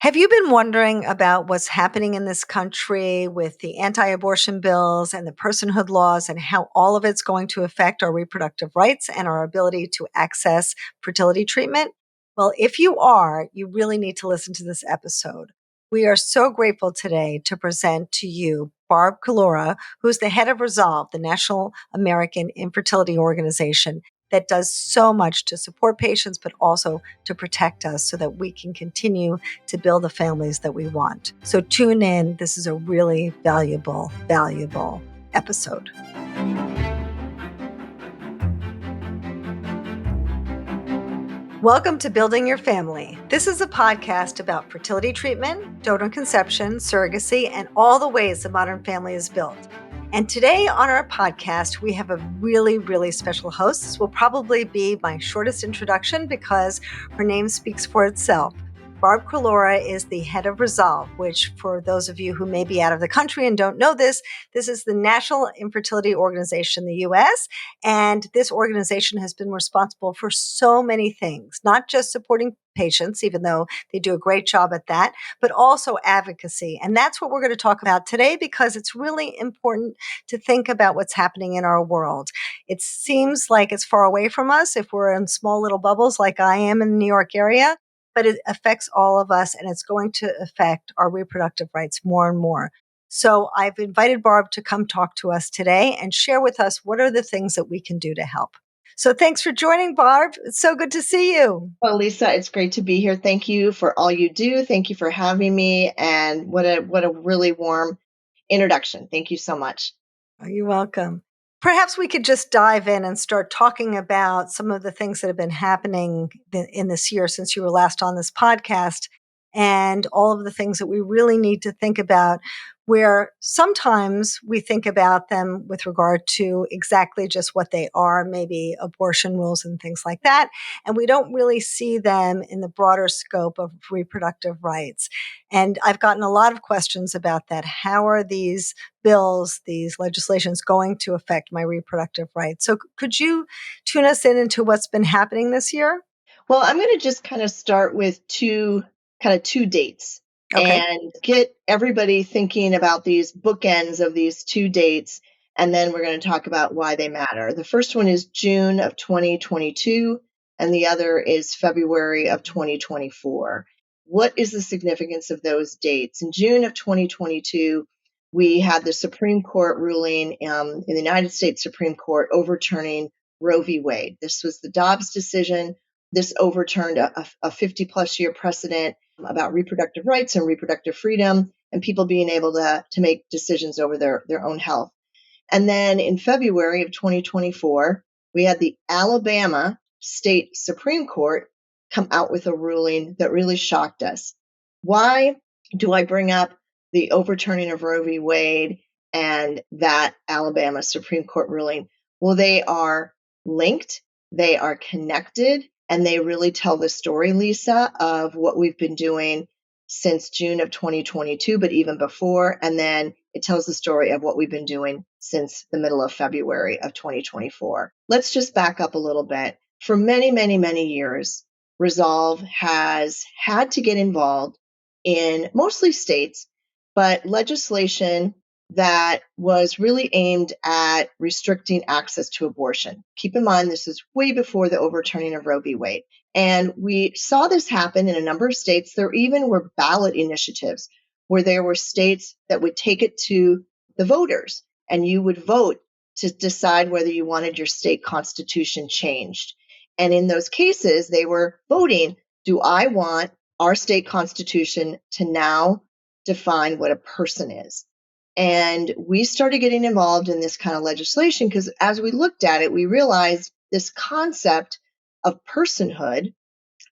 Have you been wondering about what's happening in this country with the anti abortion bills and the personhood laws and how all of it's going to affect our reproductive rights and our ability to access fertility treatment? Well, if you are, you really need to listen to this episode. We are so grateful today to present to you Barb Collura, who's the head of Resolve, the National American Infertility Organization that does so much to support patients, but also to protect us so that we can continue to build the families that we want. So tune in. This is a really valuable episode. Welcome to Building Your Family. This is a podcast about fertility treatment, donor conception, surrogacy, and all the ways the modern family is built. And today on our podcast, we have a really special host. This will probably be my shortest introduction because her name speaks for itself. Barb Collura is the head of Resolve, which for those of you who may be out of the country and don't know this is the National Infertility Organization in the U.S. And this organization has been responsible for so many things, not just supporting patients, even though they do a great job at that, but also advocacy. And that's what we're going to talk about today because it's really important to think about what's happening in our world. It seems like it's far away from us if we're in small little bubbles like I am in the New York area, but it affects all of us and it's going to affect our reproductive rights more and more. So I've invited Barb to come talk to us today and share with us what are the things that we can do to help. So thanks for joining, Barb. It's so good to see you. Well, Lisa, it's great to be here. Thank you for all you do. Thank you for having me. And what a really warm introduction. Thank you so much. Oh, you're welcome. Perhaps we could just dive in and start talking about some of the things that have been happening in this year since you were last on this podcast and all of the things that we really need to think about, where sometimes we think about them with regard to exactly just what they are, maybe abortion rules and things like that. And we don't really see them in the broader scope of reproductive rights. And I've gotten a lot of questions about that. How are these bills, these legislations going to affect my reproductive rights? So could you tune us into what's been happening this year? Well, I'm going to just kind of start with two dates Okay. and get everybody thinking about these bookends of these two dates. And then we're going to talk about why they matter. The first one is June of 2022, and the other is February of 2024. What is the significance of those dates? In June of 2022, we had the Supreme Court ruling in the United States Supreme Court overturning Roe v. Wade. This was the Dobbs decision. This overturned a 50 plus year precedent about reproductive rights and reproductive freedom and people being able to make decisions over their own health. And then in February of 2024, we had the Alabama State Supreme Court come out with a ruling that really shocked us. Why do I bring up the overturning of Roe v. Wade and that Alabama Supreme Court ruling? Well, they are linked, they are connected, and they really tell the story, Lisa, of what we've been doing since June of 2022, but even before. And then it tells the story of what we've been doing since the middle of February of 2024. Let's just back up a little bit. For many years, Resolve has had to get involved in mostly states, but legislation that was really aimed at restricting access to abortion. Keep in mind, this is way before the overturning of Roe v. Wade. And we saw this happen in a number of states. There even were ballot initiatives where there were states that would take it to the voters and you would vote to decide whether you wanted your state constitution changed. And in those cases, they were voting, do I want our state constitution to now define what a person is? And we started getting involved in this kind of legislation because as we looked at it, we realized this concept of personhood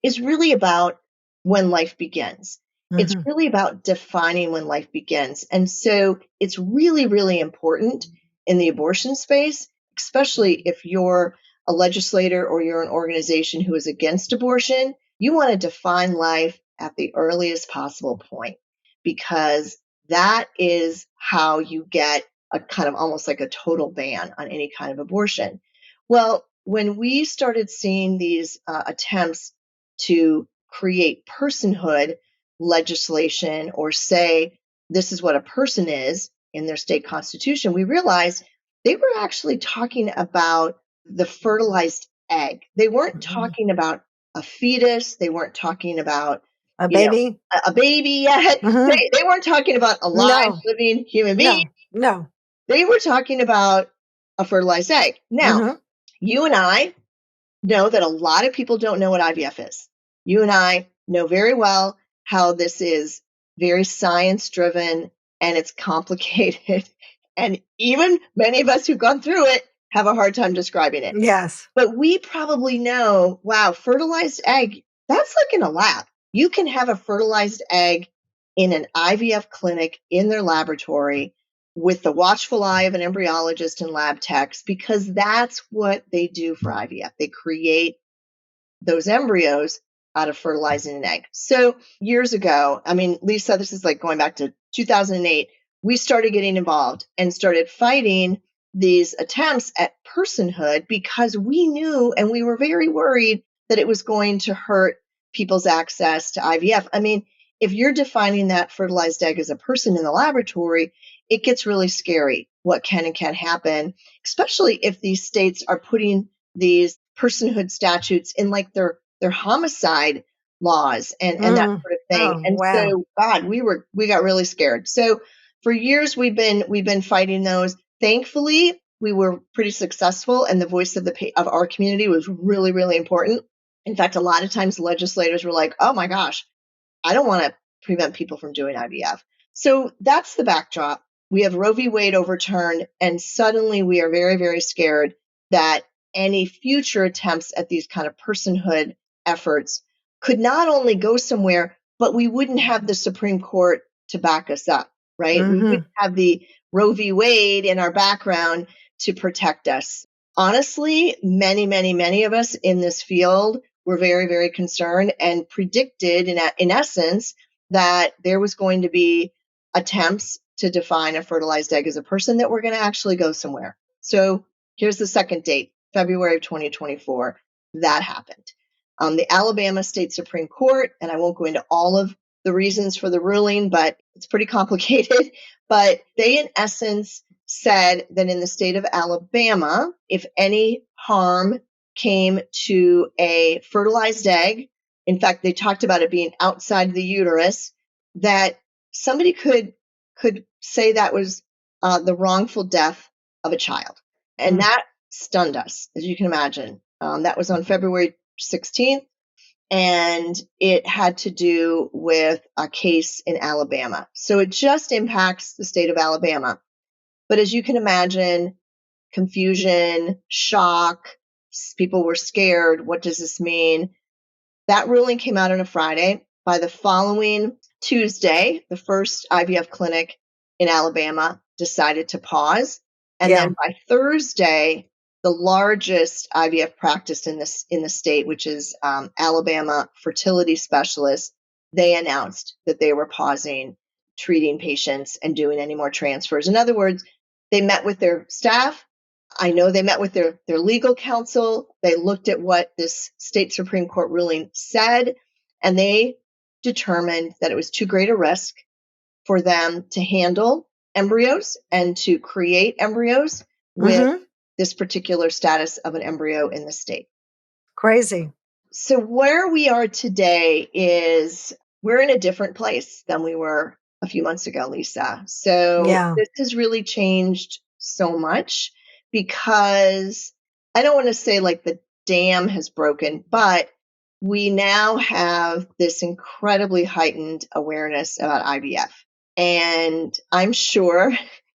is really about when life begins. It's really about defining when life begins. And so it's really important in the abortion space, especially if you're a legislator or you're an organization who is against abortion. You want to define life at the earliest possible point because that is how you get a kind of almost like a total ban on any kind of abortion. Well, when we started seeing these attempts to create personhood, legislation or say this is what a person is in their state constitution, we realized they were actually talking about the fertilized egg. They weren't talking about a fetus. They weren't talking about, A you know, baby? a baby yet. Hmm. They weren't talking about a live, No, living human being. no, no. They were talking about a fertilized egg. Now, Hmm. you and I know that a lot of people don't know what IVF is. You and I know very well how this is very science driven and it's complicated. And even many of us who've gone through it have a hard time describing it. Yes. But we probably know, wow, fertilized egg, that's like in a lab. You can have a fertilized egg in an IVF clinic in their laboratory with the watchful eye of an embryologist and lab techs, because that's what they do for IVF. They create those embryos out of fertilizing an egg. So years ago, I mean, Lisa, this is like going back to 2008, we started getting involved and started fighting these attempts at personhood because we knew and we were very worried that it was going to hurt people's access to IVF. I mean, if you're defining that fertilized egg as a person in the laboratory, it gets really scary what can and can't happen, especially if these states are putting these personhood statutes in like their homicide laws and that Mm. sort of thing. Oh, And wow. so God, we got really scared. So for years we've been fighting those. Thankfully, we were pretty successful and the voice of of our community was really, really important. In fact, a lot of times legislators were like, "Oh my gosh, I don't want to prevent people from doing IVF." So that's the backdrop. We have Roe v. Wade overturned, and suddenly we are very, very scared that any future attempts at these kind of personhood efforts could not only go somewhere, but we wouldn't have the Supreme Court to back us up, right? We Hmm. wouldn't have the Roe v. Wade in our background to protect us. Honestly, many, many, many of us in this field were very, very concerned and predicted, in essence, that there was going to be attempts to define a fertilized egg as a person that were going to actually go somewhere. So here's the second date, February of 2024. That happened. The Alabama State Supreme Court, and I won't go into all of the reasons for the ruling, but it's pretty complicated. But they, in essence, said that in the state of Alabama, if any harm came to a fertilized egg, in fact, they talked about it being outside the uterus, that somebody could say that was the wrongful death of a child. And that stunned us, as you can imagine. That was on February 16th, and it had to do with a case in Alabama. So it just impacts the state of Alabama. But as you can imagine, confusion, shock, people were scared. What does this mean? That ruling came out on a Friday. By the following Tuesday, the first IVF clinic in Alabama decided to pause. And Yeah. then by Thursday, the largest IVF practice in the state, which is Alabama Fertility Specialists, they announced that they were pausing treating patients and doing any more transfers. In other words, they met with their staff. I know they met with their legal counsel. They looked at what this state Supreme Court ruling said, and they determined that it was too great a risk for them to handle embryos and to create embryos with Hmm. this particular status of an embryo in the state. Crazy. So where we are today is we're in a different place than we were a few months ago, Lisa. So Yeah. this has really changed so much because I don't want to say like the dam has broken, but we now have this incredibly heightened awareness about IVF. And I'm sure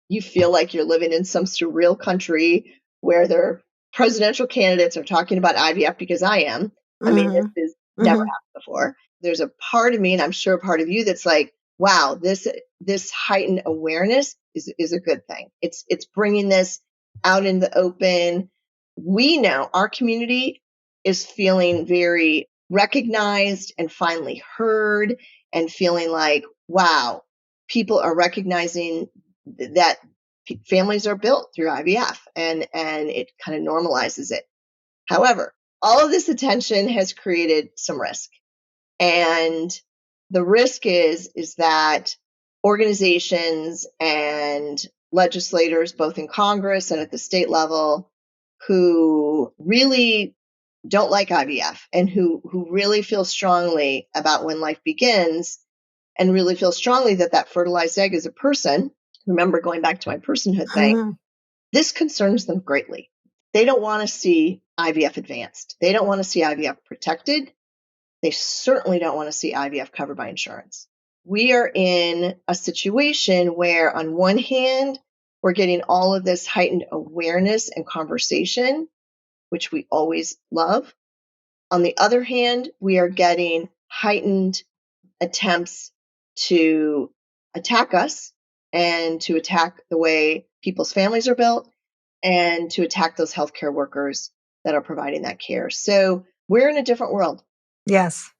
you feel like you're living in some surreal country where their presidential candidates are talking about IVF, because I am. I mean, this Hmm. has never Hmm. happened before. There's a part of me, and I'm sure a part of you, that's like, wow, this heightened awareness is a good thing. It's bringing this out in the open. We know our community is feeling very recognized and finally heard, and feeling like, wow, people are recognizing that families are built through IVF, and it kind of normalizes it. However, all of this attention has created some risk. And The risk is that organizations and legislators, both in Congress and at the state level, who really don't like IVF and who really feel strongly about when life begins and really feel strongly that that fertilized egg is a person. Remember, going back to my personhood thing, this concerns them greatly. They don't want to see IVF advanced. They don't want to see IVF protected. They certainly don't want to see IVF covered by insurance. We are in a situation where, on one hand, we're getting all of this heightened awareness and conversation, which we always love. On the other hand, we are getting heightened attempts to attack us and to attack the way people's families are built and to attack those healthcare workers that are providing that care. So we're in a different world. Yes.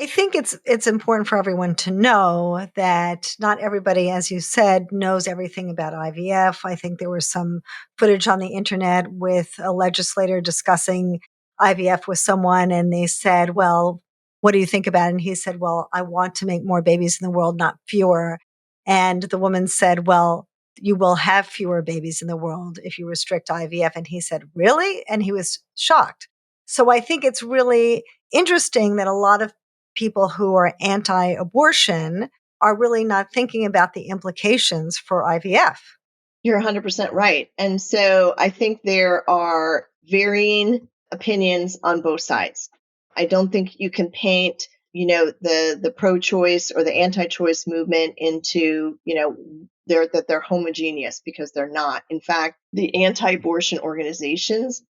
I think it's important for everyone to know that not everybody, as you said, knows everything about IVF. I think there was some footage on the internet with a legislator discussing IVF with someone, and they said, well, what do you think about it? And he said, well, I want to make more babies in the world, not fewer. And the woman said, well, you will have fewer babies in the world if you restrict IVF. And he said, really? And he was shocked. So I think it's really interesting that a lot of people who are anti-abortion are really not thinking about the implications for IVF. You're 100% right. And so I think there are varying opinions on both sides. I don't think you can paint, the pro-choice or the anti-choice movement into, that they're homogeneous, because they're not. In fact, the anti-abortion organizations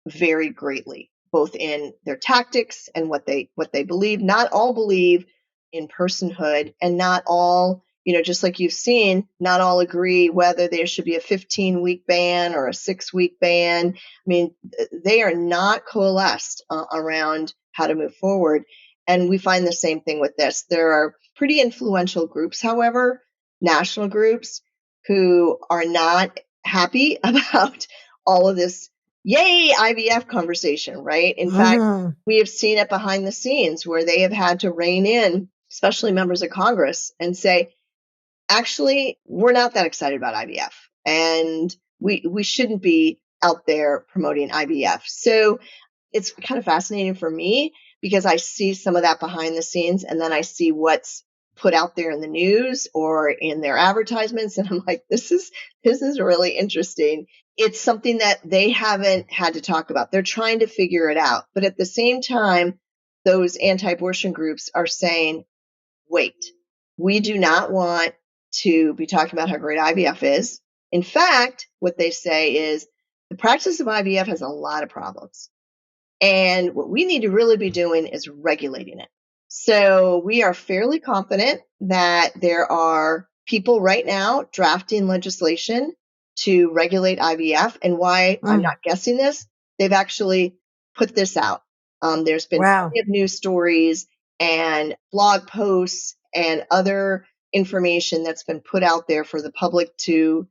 vary greatly, both in their tactics and what they believe. Not all believe in personhood, and not all, just like you've seen, not all agree whether there should be a 15-week ban or a 6-week ban. I mean, they are not coalesced around how to move forward. And we find the same thing with this. There are pretty influential groups, however, national groups, who are not happy about all of this yay IVF conversation, right? In fact, we have seen it behind the scenes where they have had to rein in, especially members of Congress, and say, actually, we're not that excited about IVF, and we shouldn't be out there promoting IVF. So it's kind of fascinating for me, because I see some of that behind the scenes, and then I see what's put out there in the news or in their advertisements, and I'm like, this is really interesting. It's something that they haven't had to talk about. They're trying to figure it out. But at the same time, those anti-abortion groups are saying, wait, we do not want to be talking about how great IVF is. In fact, what they say is the practice of IVF has a lot of problems. And what we need to really be doing is regulating it. So we are fairly confident that there are people right now drafting legislation to regulate IVF. And why I'm not guessing this, they've actually put this out. There's been plenty of news stories and blog posts and other information that's been put out there for the public to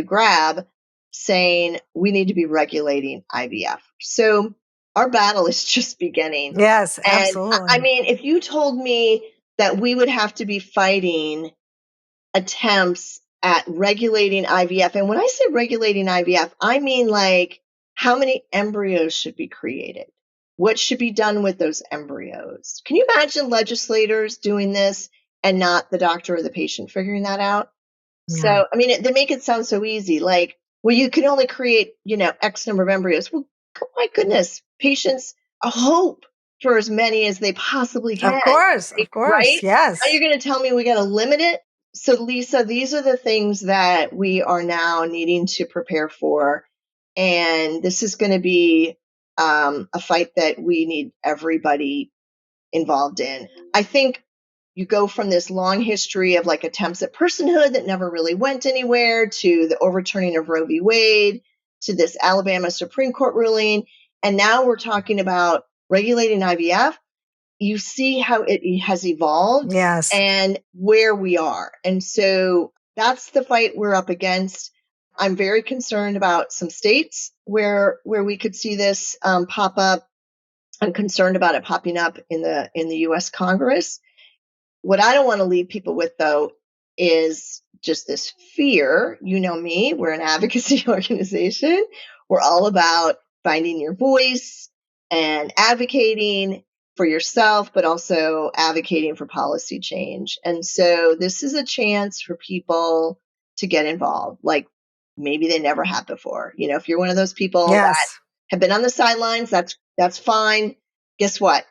grab, saying we need to be regulating IVF. So our battle is just beginning. Yes, absolutely. And I mean, if you told me that we would have to be fighting attempts at regulating IVF, and when I say regulating IVF, I mean like how many embryos should be created? What should be done with those embryos? Can you imagine legislators doing this and not the doctor or the patient figuring that out? Yeah. So, I mean, they make it sound so easy. Like, well, you can only create, X number of embryos. Well, my goodness, patients hope for as many as they possibly can. Of course, right? Yes. Now you're going to tell me we got to limit it? So, Lisa, these are the things that we are now needing to prepare for. And this is going to be a fight that we need everybody involved in. I think you go from this long history of like attempts at personhood that never really went anywhere, to the overturning of Roe v. Wade, to this Alabama Supreme Court ruling. And now we're talking about regulating IVF. You see how it has evolved, yes, and where we are. And so that's the fight we're up against. I'm very concerned about some states where we could see this pop up. I'm concerned about it popping up in the U.S. Congress. What I don't want to leave people with, though, is just this fear. You know me, we're an advocacy organization. We're all about finding your voice and advocating for yourself, but also advocating for policy change. And so this is a chance for people to get involved, like maybe they never have before. You know, if you're one of those people that Yes. have been on the sidelines, that's fine. Guess what?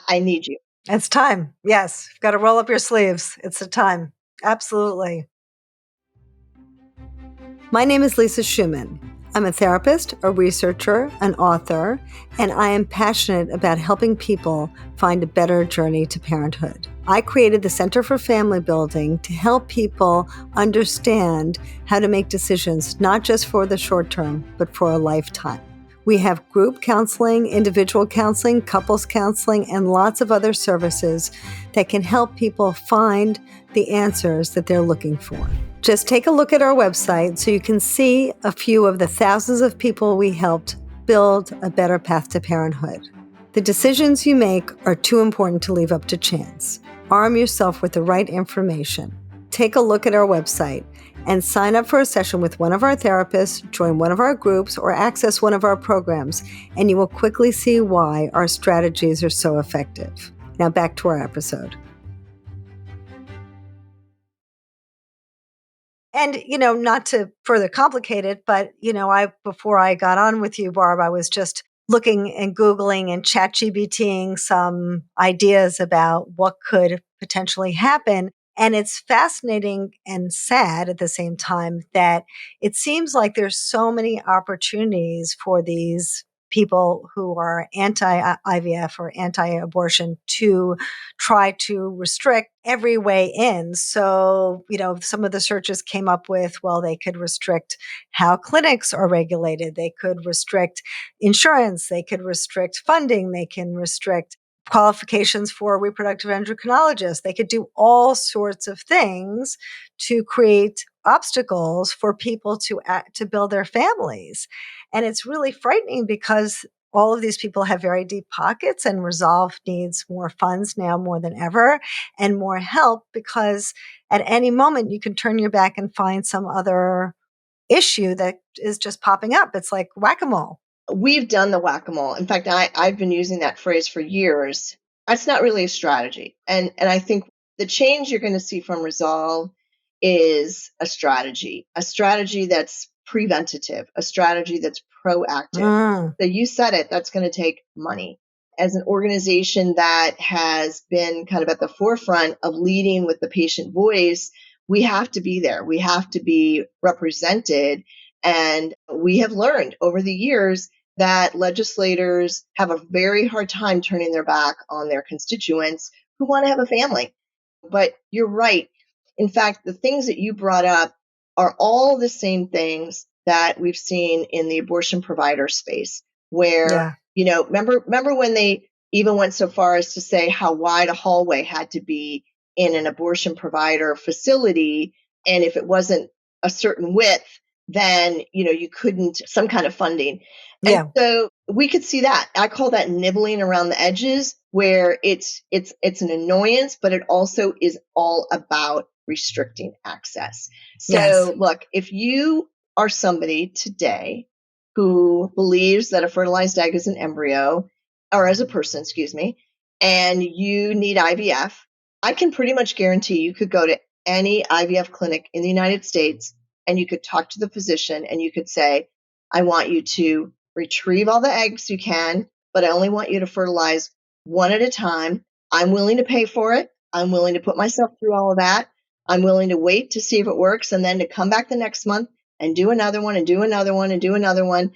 I need you. It's time. Yes. You've got to roll up your sleeves. It's the time. Absolutely. My name is Lisa Schumann. I'm a therapist, a researcher, an author, and I am passionate about helping people find a better journey to parenthood. I created the Center for Family Building to help people understand how to make decisions, not just for the short term, but for a lifetime. We have group counseling, individual counseling, couples counseling, and lots of other services that can help people find the answers that they're looking for. Just take a look at our website so you can see a few of the thousands of people we helped build a better path to parenthood. The decisions you make are too important to leave up to chance. Arm yourself with the right information. Take a look at our website and sign up for a session with one of our therapists, join one of our groups, or access one of our programs, and you will quickly see why our strategies are so effective. Now back to our episode. And, not to further complicate it, but, before I got on with you, Barb, I was just looking and Googling and ChatGPTing some ideas about what could potentially happen. And it's fascinating and sad at the same time that it seems like there's so many opportunities for these people who are anti-IVF or anti-abortion to try to restrict every way in. So, some of the searches came up with, well, they could restrict how clinics are regulated. They could restrict insurance. They could restrict funding. They can restrict qualifications for reproductive endocrinologists. They could do all sorts of things to create obstacles for people to build their families. And it's really frightening because all of these people have very deep pockets, and Resolve needs more funds now more than ever and more help, because at any moment you can turn your back and find some other issue that is just popping up. It's like whack-a-mole. We've done the whack-a-mole. In fact, I've been using that phrase for years. That's not really a strategy. And I think the change you're going to see from Resolve is a strategy that's preventative, a strategy that's proactive. So you said it, that's going to take money. As an organization that has been kind of at the forefront of leading with the patient voice, we have to be there. We have to be represented. And we have learned over the years that legislators have a very hard time turning their back on their constituents who want to have a family. But you're right. In fact, the things that you brought up are all the same things that we've seen in the abortion provider space, where, remember when they even went so far as to say how wide a hallway had to be in an abortion provider facility. And if it wasn't a certain width, then, you couldn't, some kind of funding. Yeah. And so we could see that. I call that nibbling around the edges, where it's an annoyance, but it also is all about restricting access. So look, if you are somebody today who believes that a fertilized egg is an embryo, or as a person, excuse me, and you need IVF, I can pretty much guarantee you could go to any IVF clinic in the United States and you could talk to the physician and you could say, I want you to retrieve all the eggs you can, but I only want you to fertilize one at a time. I'm willing to pay for it. I'm willing to put myself through all of that. I'm willing to wait to see if it works and then to come back the next month and do another one and do another one and do another one.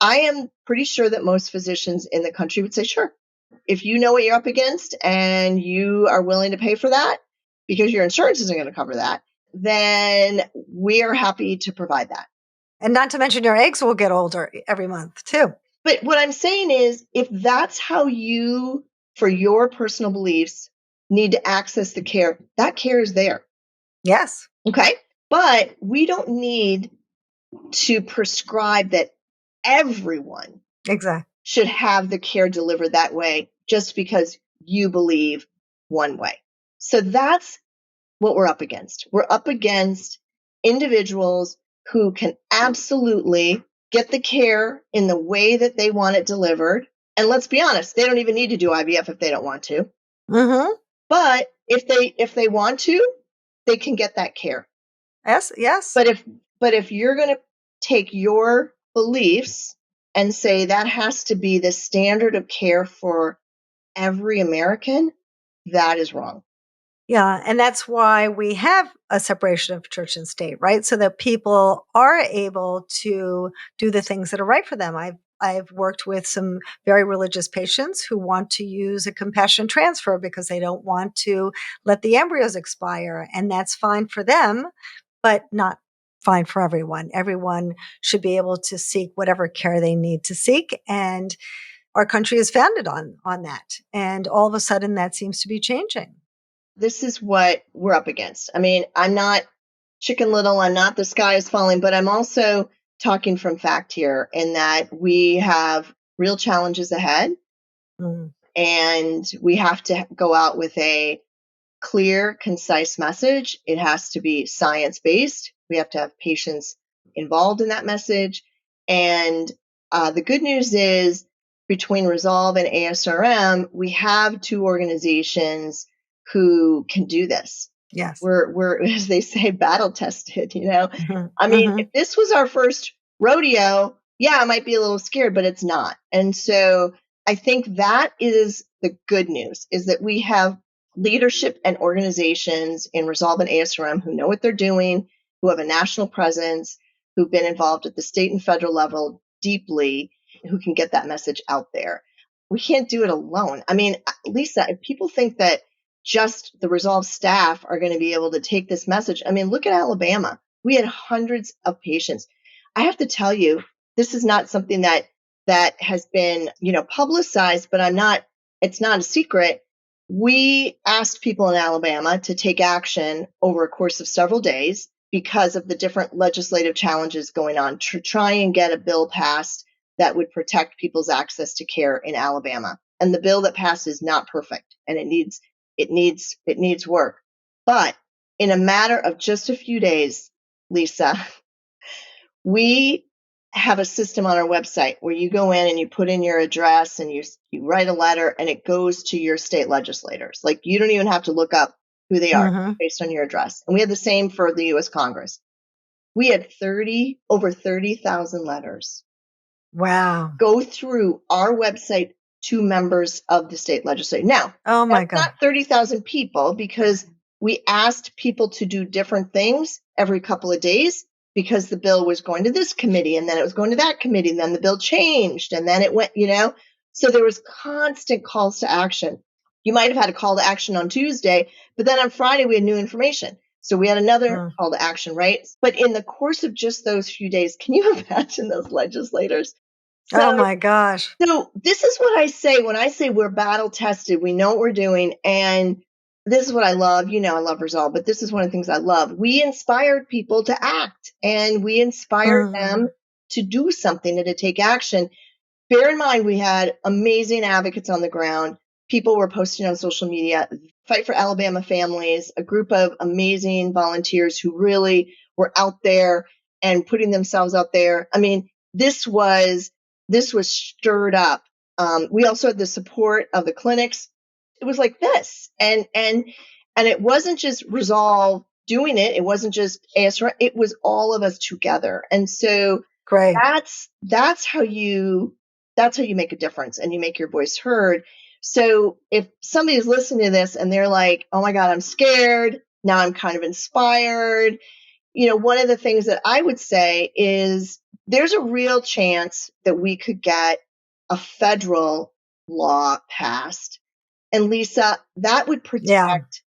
I am pretty sure that most physicians in the country would say, sure, if you know what you're up against and you are willing to pay for that because your insurance isn't going to cover that, then we are happy to provide that. And not to mention your eggs will get older every month too. But what I'm saying is, if that's how you, for your personal beliefs, need to access the care, that care is there. Yes. Okay. But we don't need to prescribe that everyone should have the care delivered that way just because you believe one way. So that's what we're up against. We're up against individuals who can absolutely get the care in the way that they want it delivered. And let's be honest, they don't even need to do IVF if they don't want to. Mm-hmm. But if they want to, they can get that care. Yes, yes. But if you're going to take your beliefs and say that has to be the standard of care for every American, that is wrong. Yeah, and that's why we have a separation of church and state, right? So that people are able to do the things that are right for them. I've worked with some very religious patients who want to use a compassion transfer because they don't want to let the embryos expire, and that's fine for them, but not fine for everyone. Everyone should be able to seek whatever care they need to seek, and our country is founded on that. And all of a sudden that seems to be changing. This is what we're up against. I mean, I'm not Chicken Little, I'm not the sky is falling, but I'm also talking from fact here in that we have real challenges ahead. Mm. And we have to go out with a clear, concise message. It has to be science based. We have to have patients involved in that message. And the good news is between Resolve and ASRM, we have two organizations who can do this. Yes. We're as they say, battle tested, you know. Mhm, I mean, mhm. if this was our first rodeo, yeah, I might be a little scared, but it's not. And so I think that is the good news, is that we have leadership and organizations in Resolve and ASRM who know what they're doing, who have a national presence, who've been involved at the state and federal level deeply, who can get that message out there. We can't do it alone. I mean, Lisa, if people think that just the Resolve staff are going to be able to take this message, I mean, look at Alabama. We had hundreds of patients. I have to tell you, this is not something that has been, publicized, but it's not a secret. We asked people in Alabama to take action over a course of several days because of the different legislative challenges going on to try and get a bill passed that would protect people's access to care in Alabama. And the bill that passed is not perfect, and it needs work. But in a matter of just a few days, Lisa, we have a system on our website where you go in and you put in your address and you write a letter and it goes to your state legislators. Like, you don't even have to look up who they are Mhm. based on your address. And we had the same for the US Congress. We had over 30,000 letters Wow. go through our website to members of the state legislature. Now, Oh my that's God. not 30,000 people because we asked people to do different things every couple of days because the bill was going to this committee and then it was going to that committee and then the bill changed and then it went, so there was constant calls to action. You might have had a call to action on Tuesday, but then on Friday we had new information. So we had another Mm. call to action, right? But in the course of just those few days, can you imagine those legislators? Oh So my gosh. so this is what I say when I say we're battle tested. We know what we're doing. And this is what I love. I love Resolve, but this is one of the things I love. We inspired people to act and we inspired them Mm. to do something and to take action. Bear in mind, we had amazing advocates on the ground. People were posting on social media, Fight for Alabama Families, a group of amazing volunteers who really were out there and putting themselves out there. I mean, this was stirred up. We also had the support of the clinics. It was like this, and it wasn't just Resolve doing it. It wasn't just ASR. It was all of us together. And so Great. that's how you make a difference and you make your voice heard. So if somebody's listening to this and they're like, oh my God, I'm scared. Now I'm kind of inspired. One of the things that I would say is there's a real chance that we could get a federal law passed. And Lisa, that would Yeah. protect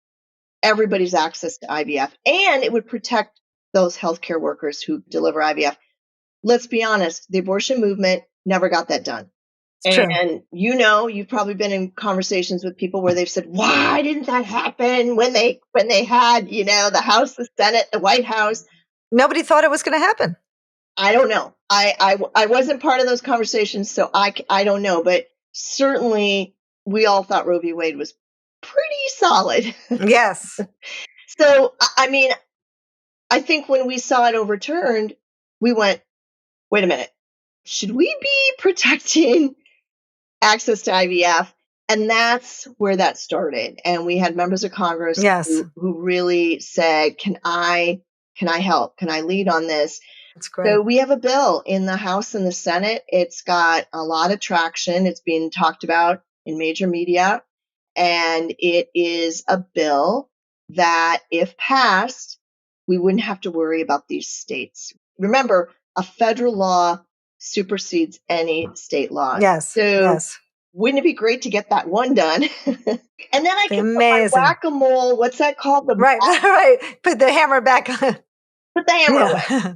everybody's access to IVF and it would protect those healthcare workers who deliver IVF. Let's be honest, the abortion movement never got that done. It's true. And you've probably been in conversations with people where they've said, why didn't that happen when they had, the House, the Senate, the White House? Nobody thought it was going to happen. I don't know. I wasn't part of those conversations, so I don't know. But certainly we all thought Roe v. Wade was pretty solid. Yes. So, I mean, I think when we saw it overturned, we went, wait a minute, should we be protecting access to IVF? And that's where that started. And we had members of Congress Yes. who really said, can I help? Can I lead on this? That's great. So we have a bill in the House and the Senate. It's got a lot of traction. It's being talked about in major media. And it is a bill that, if passed, we wouldn't have to worry about these states. Remember, a federal law supersedes any state law. Yes. So Yes. wouldn't it be great to get that one done? And then I Be can put my amazing. whack-a-mole, what's that called? Right. Right. Put the hammer back on. Put the hammer away. Yeah.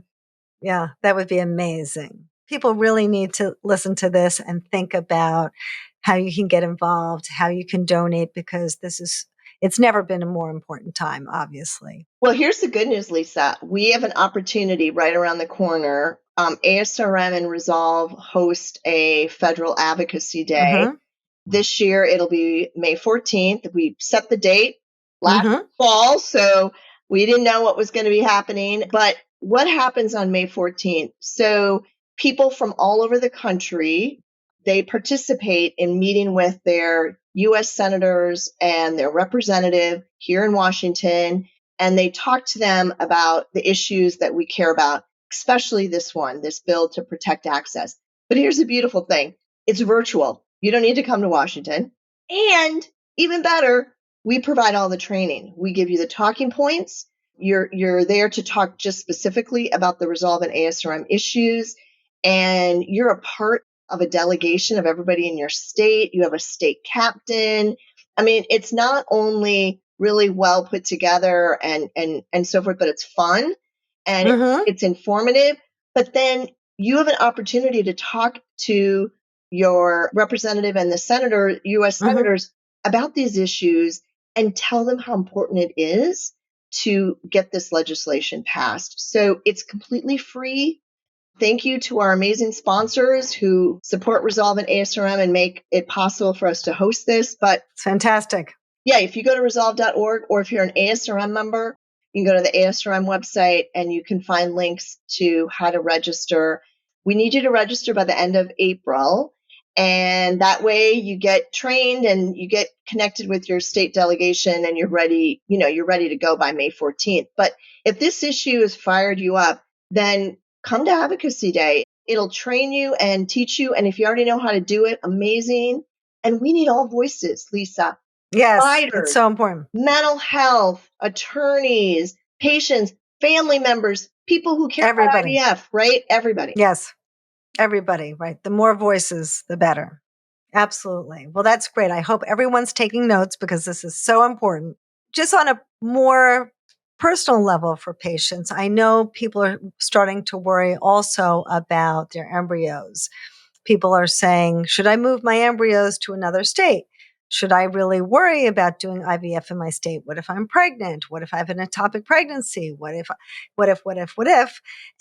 Yeah. That would be amazing. People really need to listen to this and think about how you can get involved, how you can donate, because it's never been a more important time, obviously. Well, here's the good news, Lisa. We have an opportunity right around the corner. ASRM and Resolve host a federal advocacy day. Mm-hmm. This year, it'll be May 14th. We set the date last Mm-hmm. fall, so we didn't know what was going to be happening. But what happens on May 14th? So people from all over the country, they participate in meeting with their U.S. senators and their representative here in Washington, and they talk to them about the issues that we care about, especially this one, this bill to protect access. But here's the beautiful thing. It's virtual. You don't need to come to Washington. And even better, we provide all the training. We give you the talking points. You're there to talk just specifically about the Resolve and ASRM issues. And you're a part of a delegation of everybody in your state. You have a state captain. I mean, it's not only really well put together and so forth, but it's fun and Mm-hmm. it's informative. But then you have an opportunity to talk to your representative and the senator, U.S. Mm-hmm. senators, about these issues and tell them how important it is to get this legislation passed. So it's completely free. Thank you to our amazing sponsors who support Resolve and ASRM and make it possible for us to host this. But It's fantastic. yeah, if you go to resolve.org or if you're an ASRM member, you can go to the ASRM website and you can find links to how to register. We need you to register by the end of April. And that way you get trained and you get connected with your state delegation and you're ready, you're ready to go by May 14th. But if this issue has fired you up, then come to Advocacy Day. It'll train you and teach you. And if you already know how to do it, amazing. And we need all voices, Lisa. Yes. Providers, It's so important. mental health, attorneys, patients, family members, people who care Everybody. about IVF, right? Everybody. Yes. Everybody, right? The more voices, the better. Absolutely. Well, that's great. I hope everyone's taking notes because this is so important. Just on a more personal level for patients, I know people are starting to worry also about their embryos. People are saying, should I move my embryos to another state? Should I really worry about doing IVF in my state? What if I'm pregnant? What if I have an ectopic pregnancy? What if?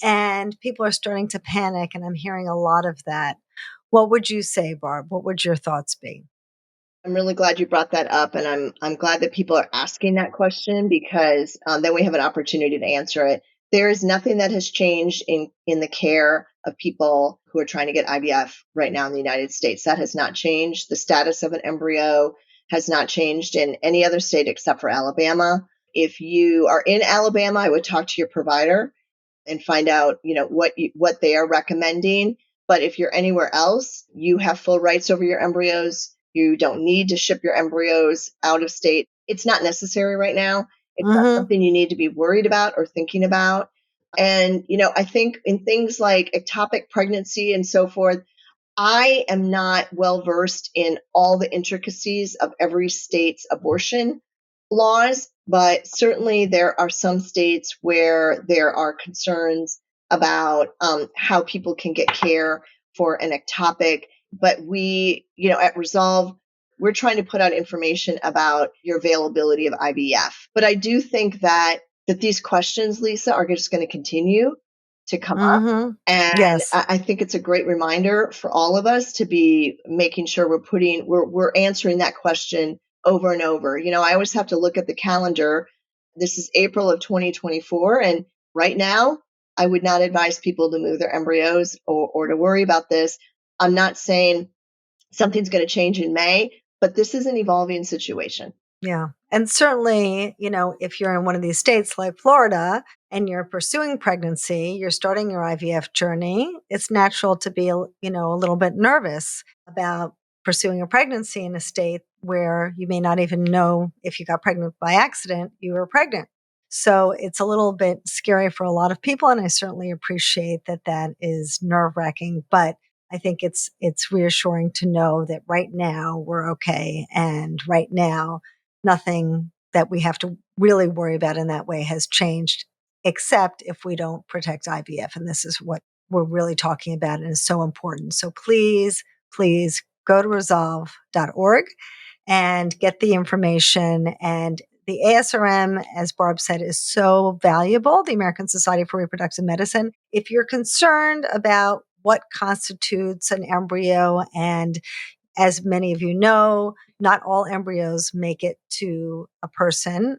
And people are starting to panic, and I'm hearing a lot of that. What would you say, Barb? What would your thoughts be? I'm really glad you brought that up, and I'm glad that people are asking that question because then we have an opportunity to answer it. There is nothing that has changed in the care of people who are trying to get IVF right now in the United States. That has not changed. The status of an embryo has not changed in any other state except for Alabama. If you are in Alabama, I would talk to your provider and find out, what they are recommending. But if you're anywhere else, you have full rights over your embryos. You don't need to ship your embryos out of state. It's not necessary right now. It's not Mm-hmm. something you need to be worried about or thinking about. And, I think in things like ectopic pregnancy and so forth, I am not well versed in all the intricacies of every state's abortion laws, but certainly there are some states where there are concerns about how people can get care for an ectopic. But we, at Resolve, we're trying to put out information about your availability of IVF. But I do think that these questions, Lisa, are just going to continue to come up. Mm-hmm. And Yes. I think it's a great reminder for all of us to be making sure we're answering that question over and over. I always have to look at the calendar. This is April of 2024. And right now, I would not advise people to move their embryos or to worry about this. I'm not saying something's going to change in May, but this is an evolving situation. Yeah. And certainly, if you're in one of these states like Florida and you're pursuing pregnancy, you're starting your IVF journey, it's natural to be, a little bit nervous about pursuing a pregnancy in a state where you may not even know if you got pregnant by accident, you were pregnant. So it's a little bit scary for a lot of people. And I certainly appreciate that that is nerve wracking, but I think it's reassuring to know that right now we're okay. And right now, nothing that we have to really worry about in that way has changed, except if we don't protect IVF. And this is what we're really talking about and is so important. So please, please go to resolve.org and get the information. And the ASRM, as Barb said, is so valuable, the American Society for Reproductive Medicine. If you're concerned about what constitutes an embryo, and as many of you know, not all embryos make it to a person.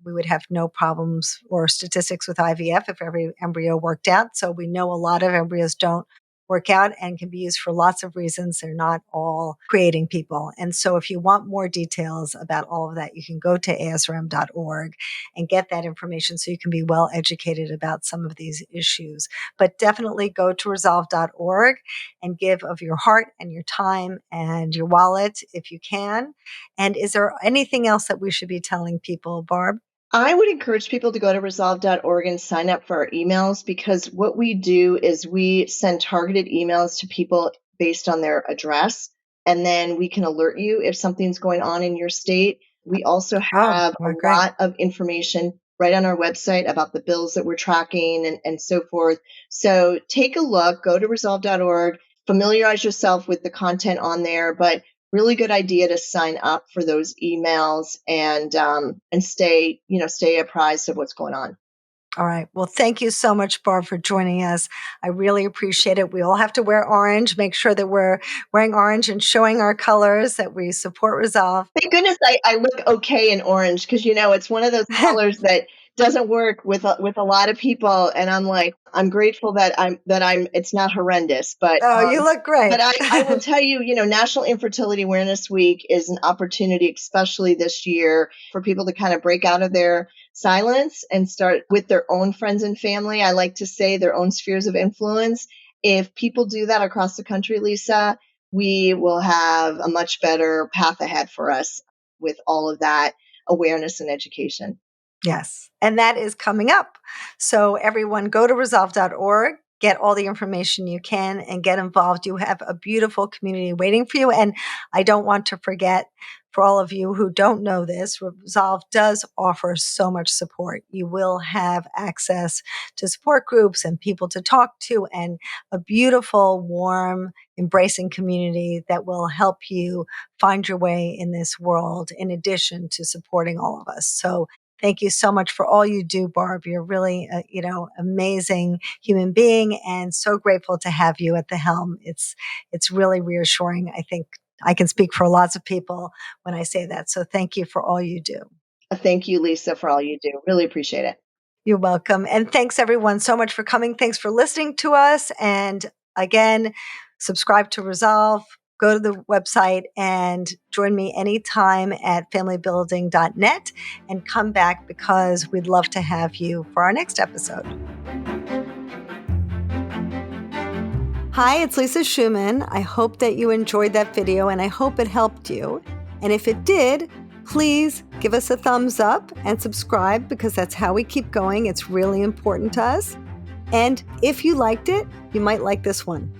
We would have no problems or statistics with IVF if every embryo worked out. So we know a lot of embryos don't work out and can be used for lots of reasons. They're not all creating people. And so if you want more details about all of that, you can go to asrm.org and get that information so you can be well educated about some of these issues. But definitely go to resolve.org and give of your heart and your time and your wallet if you can. And is there anything else that we should be telling people, Barb? I would encourage people to go to resolve.org and sign up for our emails, because what we do is we send targeted emails to people based on their address, and then we can alert you if something's going on in your state. We also have a Great. lot of information right on our website about the bills that we're tracking and so forth. So take a look, go to resolve.org, familiarize yourself with the content on there, but really good idea to sign up for those emails and stay apprised of what's going on. All right. Well, thank you so much, Barb, for joining us. I really appreciate it. We all have to wear orange, make sure that we're wearing orange and showing our colors, that we support Resolve. Thank goodness I look okay in orange, because it's one of those colors that doesn't work with a lot of people, and I'm grateful that I'm it's not horrendous, but Oh, you look great. But I will tell you, National Infertility Awareness Week is an opportunity, especially this year, for people to kind of break out of their silence and start with their own friends and family. I like to say their own spheres of influence. If people do that across the country, Lisa, we will have a much better path ahead for us with all of that awareness and education. Yes. And that is coming up. So everyone go to resolve.org, get all the information you can and get involved. You have a beautiful community waiting for you. And I don't want to forget, for all of you who don't know this, Resolve does offer so much support. You will have access to support groups and people to talk to, and a beautiful, warm, embracing community that will help you find your way in this world, in addition to supporting all of us. So thank you so much for all you do, Barb. You're really, amazing human being, and so grateful to have you at the helm. It's really reassuring. I think I can speak for lots of people when I say that. So thank you for all you do. Thank you, Lisa, for all you do. Really appreciate it. You're welcome. And thanks everyone so much for coming. Thanks for listening to us. And again, subscribe to Resolve. Go to the website and join me anytime at familybuilding.net and come back, because we'd love to have you for our next episode. Hi, it's Lisa Schumann. I hope that you enjoyed that video and I hope it helped you. And if it did, please give us a thumbs up and subscribe, because that's how we keep going. It's really important to us. And if you liked it, you might like this one.